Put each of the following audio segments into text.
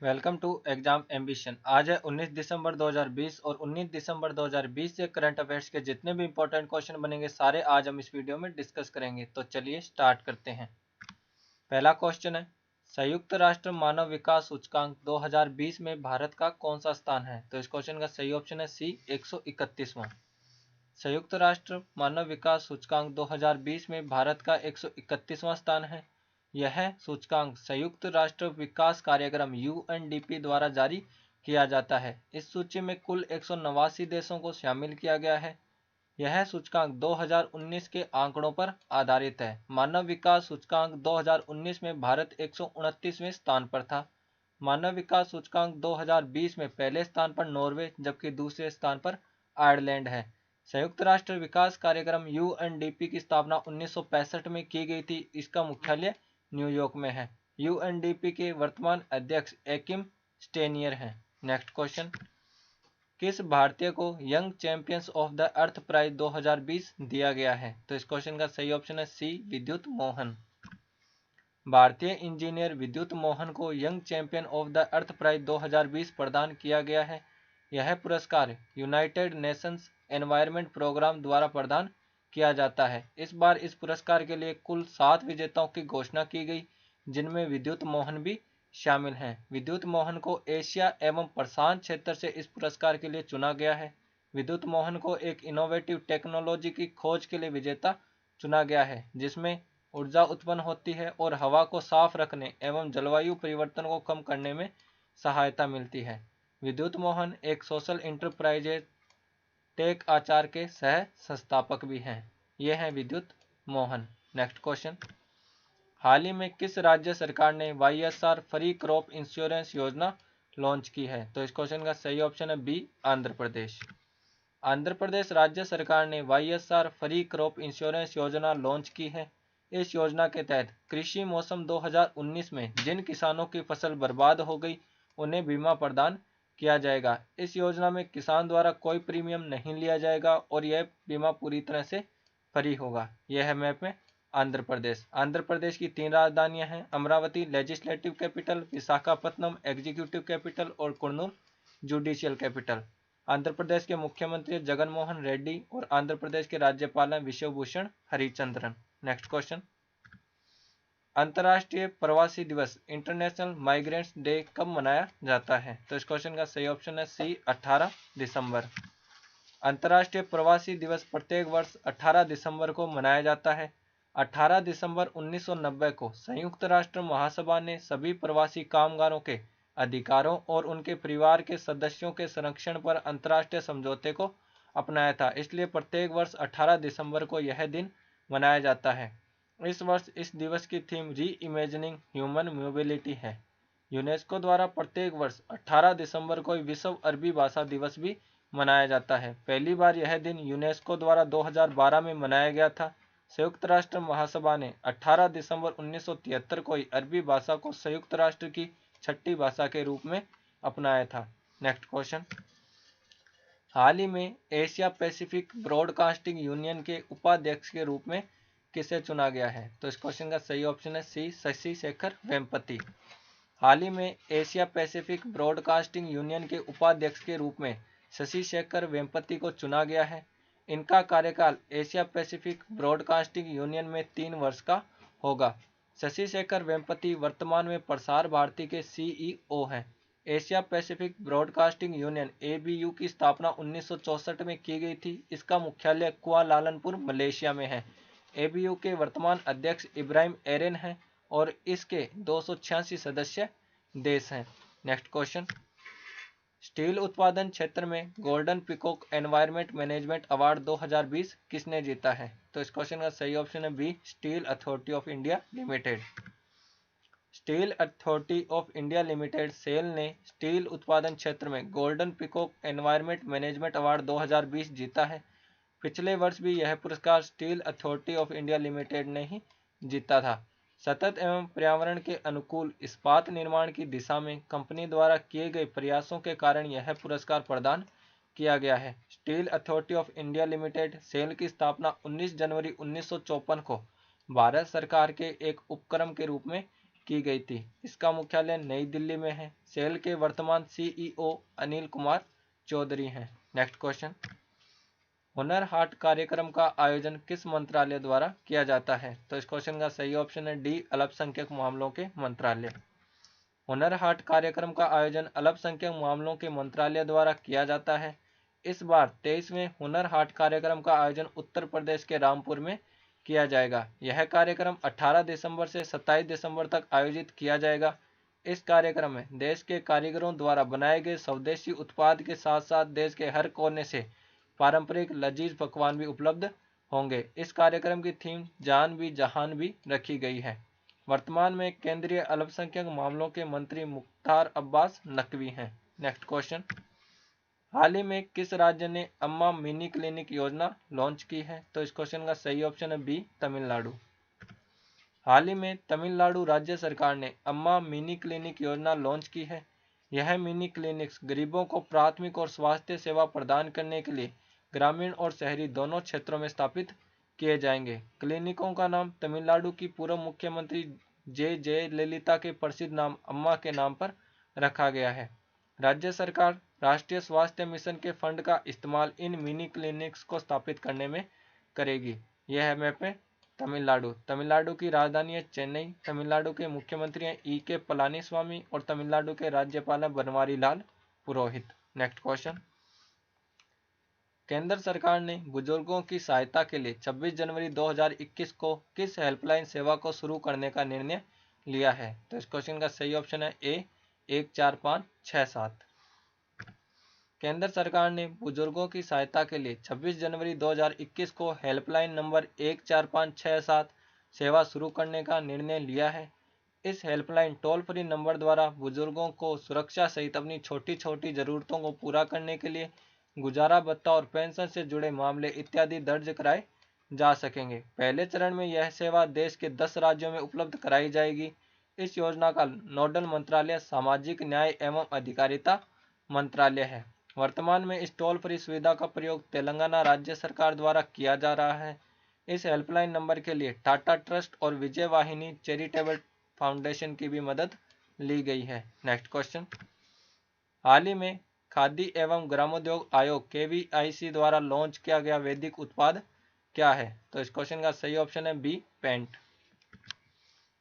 Welcome to exam ambition. आज है 19 दिसंबर 2020 और 19 दिसंबर 2020 से करंट अफेयर्स के जितने भी इंपॉर्टेंट क्वेश्चन बनेंगे सारे आज हम इस वीडियो में डिस्कस करेंगे। तो चलिए स्टार्ट करते हैं। पहला क्वेश्चन है, संयुक्त राष्ट्र मानव विकास सूचकांक 2020 में भारत का कौन सा स्थान है? तो इस क्वेश्चन का सही ऑप्शन है सी, 131वां। संयुक्त राष्ट्र मानव विकास सूचकांक 2020 में भारत का 131वां स्थान है। यह सूचकांक संयुक्त राष्ट्र विकास कार्यक्रम यूएनडीपी द्वारा जारी किया जाता है। इस सूची में कुल 189 देशों को शामिल किया गया है। यह सूचकांक 2019 के आंकड़ों पर आधारित है। मानव विकास सूचकांक 2019 में भारत 129वें स्थान पर था। मानव विकास सूचकांक 2020 में पहले स्थान पर नॉर्वे जबकि दूसरे स्थान पर आयरलैंड है। संयुक्त राष्ट्र विकास कार्यक्रम यूएनडीपी की स्थापना 1965 में की गई थी। इसका मुख्यालय न्यूयॉर्क में है। यूएनडीपी के वर्तमान अध्यक्ष एकिम स्टेनियर हैं। नेक्स्ट क्वेश्चन, किस भारतीय को young champions of the earth prize 2020 दिया गया है? तो इस क्वेश्चन का सही ऑप्शन है सी, विद्युत मोहन। भारतीय इंजीनियर विद्युत मोहन को young champion of the earth prize 2020 प्रदान किया गया है। यह पुरस्कार यूनाइटेड नेशंस एनवायरनमेंट प्रोग्राम द्वारा प्रदान किया जाता है। इस बार इस पुरस्कार के लिए कुल 7 विजेताओं की घोषणा की गई, जिनमें विद्युत मोहन भी शामिल हैं। विद्युत मोहन को एशिया एवं प्रशांत क्षेत्र से इस पुरस्कार के लिए चुना गया है। विद्युत मोहन को एक इनोवेटिव टेक्नोलॉजी की खोज के लिए विजेता चुना गया है, जिसमें ऊर्जा उत्पन्न होती है और हवा को साफ रखने एवं जलवायु परिवर्तन को कम करने में सहायता मिलती है। विद्युत मोहन एक सोशल इंटरप्राइजेज टेक आचार के सह संस्थापक भी हैं। ये हैं विद्युत मोहन। नेक्स्ट क्वेश्चन, हाल ही में किस राज्य सरकार ने वाईएसआर फ्री क्रॉप इंश्योरेंस योजना लॉन्च की है? तो इस क्वेश्चन का सही ऑप्शन है बी, आंध्र प्रदेश। आंध्र प्रदेश राज्य सरकार ने वाईएसआर फ्री क्रॉप इंश्योरेंस योजना लॉन्च की है। इस योजना के तहत कृषि मौसम 2019 में जिन किसानों की फसल बर्बाद हो गई उन्हें बीमा प्रदान किया जाएगा। इस योजना में किसान द्वारा कोई प्रीमियम नहीं लिया जाएगा और यह बीमा पूरी तरह से फ्री होगा। यह है मैप में आंध्र प्रदेश। आंध्र प्रदेश की 3 राजधानियां हैं, Amravati legislative capital, Visakhapatnam executive capital और कुर्नूल जुडिशियल कैपिटल। आंध्र प्रदेश के मुख्यमंत्री जगन मोहन रेड्डी और आंध्र प्रदेश के राज्यपाल हैं विश्वभूषण हरिचंद्रन। नेक्स्ट क्वेश्चन, अंतर्राष्ट्रीय प्रवासी दिवस इंटरनेशनल माइग्रेंट्स डे कब मनाया जाता है? तो इस क्वेश्चन का सही ऑप्शन है सी, 18 दिसंबर। अंतर्राष्ट्रीय प्रवासी दिवस प्रत्येक वर्ष 18 दिसंबर को मनाया जाता है। 18 दिसंबर 1990 को संयुक्त राष्ट्र महासभा ने सभी प्रवासी कामगारों के अधिकारों और उनके परिवार के सदस्यों के संरक्षण पर अंतर्राष्ट्रीय समझौते को अपनाया था। इसलिए प्रत्येक वर्ष 18 दिसंबर को यह दिन मनाया जाता है। इस वर्ष इस दिवस की थीम री इमेजिनिंग ह्यूमन मोबिलिटी है। यूनेस्को द्वारा प्रत्येक वर्ष 18 दिसंबर को विश्व अरबी भाषा दिवस भी मनाया जाता है। पहली बार यह दिन यूनेस्को द्वारा 2012 में मनाया गया था। संयुक्त राष्ट्र महासभा ने 18 दिसंबर 1973 को ही अरबी भाषा को संयुक्त राष्ट्र की 6ठी भाषा के रूप में अपनाया था। नेक्स्ट क्वेश्चन, हाल ही में एशिया पैसिफिक ब्रॉडकास्टिंग यूनियन के उपाध्यक्ष के रूप में किसे चुना गया है? तो इस क्वेश्चन का सही ऑप्शन है सी, शशि शेखर वेम्पति। हाल ही में एशिया पैसिफिक ब्रॉडकास्टिंग यूनियन के उपाध्यक्ष के रूप में शशि शेखर वेम्पति को चुना गया है। इनका कार्यकाल एशिया पैसिफिक ब्रॉडकास्टिंग यूनियन में 3 वर्ष का होगा। शशि शेखर वेम्पति वर्तमान में प्रसार भारती के सीईओ हैं। Asia Pacific broadcasting union ABU की स्थापना 1964 में की गई थी। इसका मुख्यालय कुआलालंपुर मलेशिया में है। एबीयू के वर्तमान अध्यक्ष इब्राहिम एरेन हैं और इसके 286 सदस्य देश हैं। नेक्स्ट क्वेश्चन, स्टील उत्पादन क्षेत्र में golden peacock environment management award 2020 किसने जीता है? तो इस क्वेश्चन का सही ऑप्शन है B, steel authority of India limited. Steel authority of India limited SAIL ने स्टील उत्पादन क्षेत्र में golden peacock environment management award 2020 जीता है। पिछले वर्ष भी यह पुरस्कार steel authority of India limited ने ही जीता था। सतत एवं पर्यावरण के अनुकूल इस्पात निर्माण की दिशा में कंपनी द्वारा किए गए प्रयासों के कारण यह पुरस्कार प्रदान किया गया है। Steel authority of India limited SAIL की स्थापना 19 जनवरी 1954 को भारत सरकार के एक उपक्रम के रूप में की गई थी। इसका मुख्यालय नई दिल्ली में है। सेल के वर्तमान सीईओ अनिल कुमार चौधरी हैं। नेक्स्ट क्वेश्चन, हुनर हाट कार्यक्रम का आयोजन किस मंत्रालय द्वारा किया जाता है? तो इस क्वेश्चन का सही ऑप्शन है डी, अल्पसंख्यक मामलों के मंत्रालय। हुनर हाट कार्यक्रम का आयोजन अल्पसंख्यक मामलों के मंत्रालय द्वारा किया जाता है। इस बार 23वें हुनर हाट कार्यक्रम का आयोजन उत्तर प्रदेश के रामपुर में किया जाएगा। यह कार्यक्रम 18 दिसंबर से 27 दिसंबर तक आयोजित किया जाएगा। इस कार्यक्रम में देश के कारीगरों द्वारा बनाए गए स्वदेशी उत्पाद के साथ साथ देश के हर कोने से पारंपरिक लजीज पकवान भी उपलब्ध होंगे। इस कार्यक्रम की थीम जान भी जहान भी रखी गई है। वर्तमान में केंद्रीय अल्पसंख्यक मामलों के मंत्री मुख्तार अब्बास नकवी हैं। नेक्स्ट क्वेश्चन, हाल ही में किस राज्य ने अम्मा मिनी क्लिनिक योजना लॉन्च की है? तो इस क्वेश्चन का सही ऑप्शन है बी, तमिलनाडु। हाल ही में तमिलनाडु राज्य सरकार ने अम्मा मिनी क्लिनिक योजना लॉन्च की है। यह मिनी क्लिनिक्स गरीबों को प्राथमिक और स्वास्थ्य सेवा प्रदान करने के लिए ग्रामीण और शहरी दोनों क्षेत्रों में स्थापित किए जाएंगे। क्लिनिकों का नाम तमिलनाडु की पूर्व मुख्यमंत्री जे जयललिता के प्रसिद्ध नाम अम्मा के नाम पर रखा गया है। राज्य सरकार राष्ट्रीय स्वास्थ्य मिशन के फंड का इस्तेमाल इन मिनी क्लिनिक्स को स्थापित करने में करेगी। यह है मैप में तमिलनाडु। तमिलनाडु की राजधानी है चेन्नई। तमिलनाडु के मुख्यमंत्री हैं ई.के. पलानीस्वामी और तमिलनाडु के राज्यपाल हैं बनवारी लाल पुरोहित। नेक्स्ट क्वेश्चन, केंद्र सरकार ने बुजुर्गों की सहायता के लिए 26 जनवरी 2021 को किस हेल्पलाइन सेवा को शुरू करने का निर्णय लिया है? तो इस क्वेश्चन का सही ऑप्शन है ए, 14567। केंद्र सरकार ने बुजुर्गों की सहायता के लिए 26 जनवरी 2021 को हेल्पलाइन नंबर 14567 सेवा शुरू करने का निर्णय लिया है। इस हेल्पलाइन टोल फ्री नंबर द्वारा बुजुर्गों को सुरक्षा सहित अपनी छोटी छोटी जरूरतों को पूरा करने के लिए गुजारा भत्ता और पेंशन से जुड़े मामले इत्यादि दर्ज कराए जा सकेंगे। पहले चरण में यह सेवा देश के 10 राज्यों में उपलब्ध कराई जाएगी। इस योजना का नोडल मंत्रालय सामाजिक न्याय एवं अधिकारिता मंत्रालय है। वर्तमान में इस टोल फ्री सुविधा का प्रयोग तेलंगाना राज्य सरकार द्वारा किया जा रहा है। इस हेल्पलाइन नंबर के लिए टाटा ट्रस्ट और विजय वाहिनी चैरिटेबल फाउंडेशन की भी मदद ली गई है। नेक्स्ट क्वेश्चन, हाल ही में खादी एवं ग्रामोद्योग आयोग KVIC द्वारा लॉन्च किया गया वैदिक उत्पाद क्या है? तो इस क्वेश्चन का सही ऑप्शन है बी, पेंट।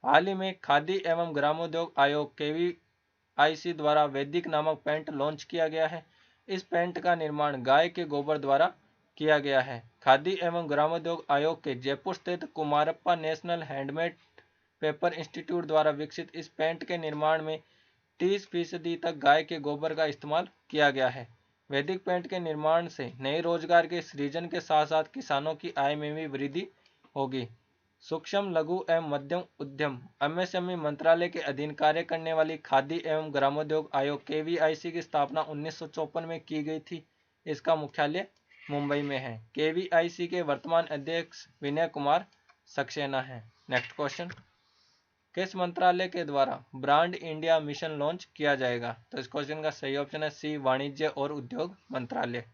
हाल ही में खादी एवं ग्रामोद्योग आयोग KVIC द्वारा वैदिक नामक पेंट लॉन्च किया गया है। इस पेंट का निर्माण गाय के गोबर द्वारा किया गया है। खादी एवं ग्रामोद्योग आयोग के जयपुर स्थित Kumarappa national handmade paper institute द्वारा विकसित इस पेंट के निर्माण में 30% तक गाय के गोबर का इस्तेमाल किया गया है। वैदिक पेंट के निर्माण से नए रोजगार के सृजन के साथ साथ किसानों की आय में भी वृद्धि होगी। सूक्ष्म लघु एवं मध्यम उद्यम MSME मंत्रालय के अधीन कार्य करने वाली खादी एवं ग्रामोद्योग आयोग KVIC की स्थापना 1954 में की गई थी। इसका मुख्यालय मुंबई में है। KVIC के वर्तमान अध्यक्ष विनय कुमार सक्सेना है। नेक्स्ट क्वेश्चन, किस मंत्रालय के द्वारा ब्रांड इंडिया मिशन लॉन्च किया जाएगा? तो इस क्वेश्चन का सही ऑप्शन है सी, वाणिज्य और उद्योग मंत्रालय।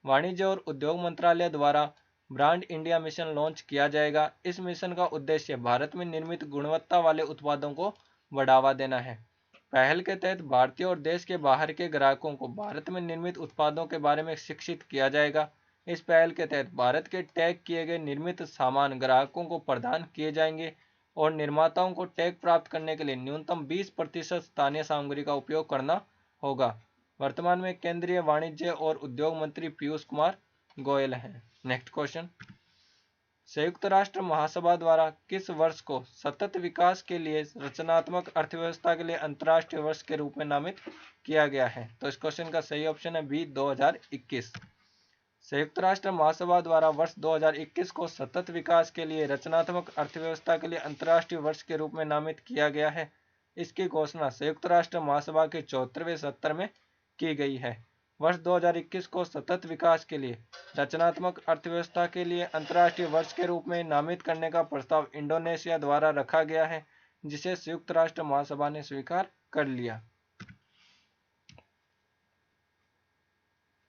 वाणिज्य और उद्योग मंत्रालय द्वारा ब्रांड इंडिया मिशन लॉन्च किया जाएगा। इस मिशन का उद्देश्य भारत में निर्मित गुणवत्ता वाले उत्पादों को बढ़ावा देना है। पहल के तहत भारतीय और देश के बाहर के ग्राहकों को भारत में निर्मित उत्पादों के बारे में शिक्षित किया जाएगा। इस पहल के तहत भारत के टैग किए गए निर्मित सामान ग्राहकों को प्रदान किए जाएंगे और निर्माताओं को टैग प्राप्त करने के लिए न्यूनतम 20% स्थानीय सामग्री का उपयोग करना होगा। वर्तमान में केंद्रीय वाणिज्य और उद्योग मंत्री पीयूष कुमार गोयल हैं। नेक्स्ट क्वेश्चन, संयुक्त राष्ट्र महासभा द्वारा किस वर्ष को सतत विकास के लिए रचनात्मक अर्थव्यवस्था के लिए अंतर्राष्ट्रीय वर्ष के रूप में नामित किया गया है? तो इस क्वेश्चन का सही ऑप्शन है बी, 2021। संयुक्त राष्ट्र महासभा द्वारा वर्ष 2021 को सतत विकास के लिए रचनात्मक अर्थव्यवस्था के लिए अंतर्राष्ट्रीय वर्ष के रूप में नामित किया गया है। इसकी घोषणा संयुक्त राष्ट्र महासभा के 74वें सत्र में की गई है। वर्ष 2021 को सतत विकास के लिए रचनात्मक अर्थव्यवस्था के लिए अंतर्राष्ट्रीय वर्ष के रूप में नामित करने का प्रस्ताव इंडोनेशिया द्वारा रखा गया है, जिसे संयुक्त राष्ट्र महासभा ने स्वीकार कर लिया।